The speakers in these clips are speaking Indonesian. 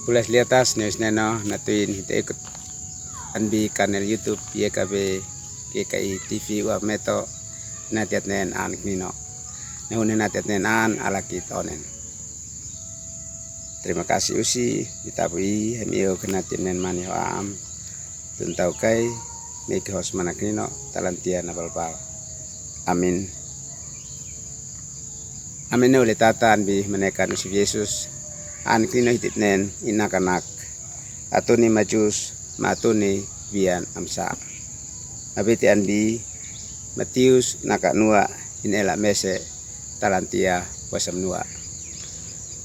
Pulas liatas news neno natuin hite ikut anbi kanal YouTube YKB KKI TV wa meto natiat nen an nino. Nehune natiat nen an alakit onen. Terima kasih usi ditabui hemio kenatian nen mani am tuntau kai meki hos manaknino talantia nabalbal. Amin. Amin oleh tatan bi menekan usi Yesus an kino hitit nen inakanak atuni majus matuni bian amsa. Abiti anbi Matius nakanua in ela mese talantia wasam nua.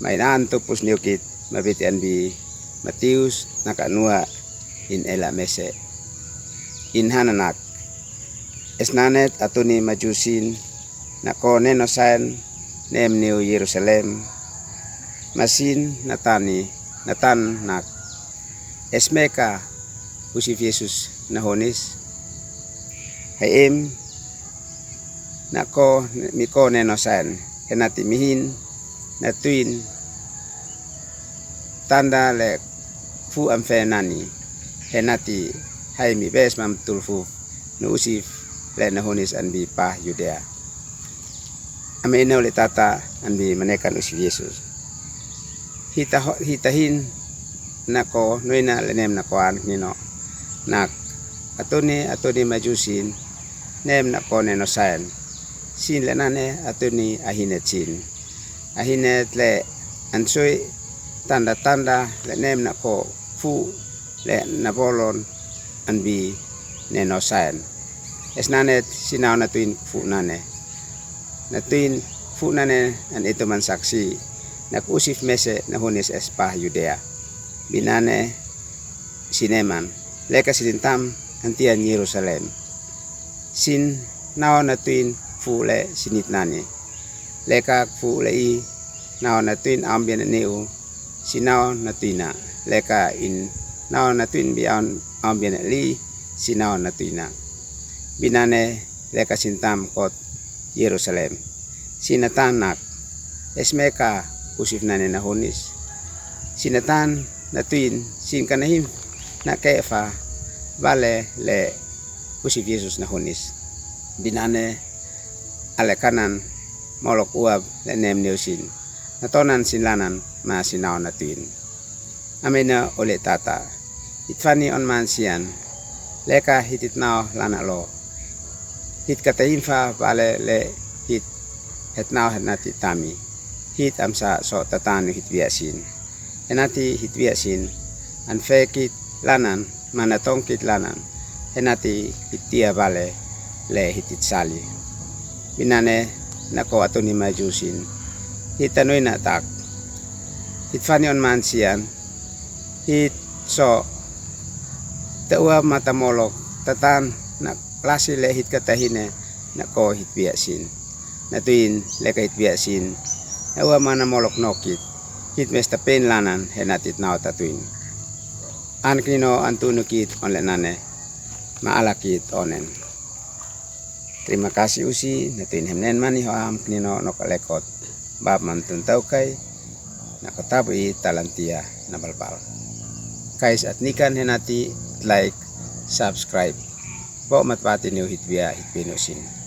Mainan tupus niukit mabiti anbi Matius nakanua in ela mese. In hananak esnanet atuni majusin nakone nosan nem New Yerusalem masin natan nak esmeka usif Yesus nahonis haim nako mikone nosan henati mihin natuin tanda le fu amfenani henati haimi bes mam tulfu no usif le nahonis anbi pa Yudea. Amena oleh tata anbi menekan usif Yesus. Hitahin nako noina lenem nakoan nino nak atuni majusin nem nakone no sain sin lenane atuni ahinet sin ahinet le ansoi tanda lenem nako fu le nabolon anbi neno sain esnanet sinau natuin fu nane natuin fu nane an itu man saksi nak usif mese nahonis espah Yudea binane sineman leka silintam antian Yerusalem sin nao natuin fu le sinit nani leka fu le i nao natuin ambien neu sinao natuina leka in nao natuin bian ambien li sinao natuina binane leka sintam kot Yerusalem sinatanak esmeka usif nane nahonis sinatan natuin sin kanahim na kefa vale le usif Yesus nahonis binane ale kanan molok uab le nem neusin natonan sinlanan ma sinao natuin amena ole tata itfani on mansian leka hitit nao lana lo hit katahimfa vale le hit het nao het nati tami hit amsa so tatanu hit biasin enati hit biasin an fekit lanan manatongkit lanan enati hitia vale le hitit sali binane nako atuni majusin hitanoi na tak hitfani on mansian hit so teua matamolok tatan na klasi le hit katahine nako hit biasin natuin leka hit biasin teua manamolok nokit hit mesta pen lanan henatit nao tatuin ankino antunukit onlenane maalakit onen. Terima kasih usi natuin hemnen mani hoam knino nokalekot bab mantun taukai nakatabi talantia nabalbal. Kais atnikan henati like subscribe bo matpati niu hitbia hitpinusin.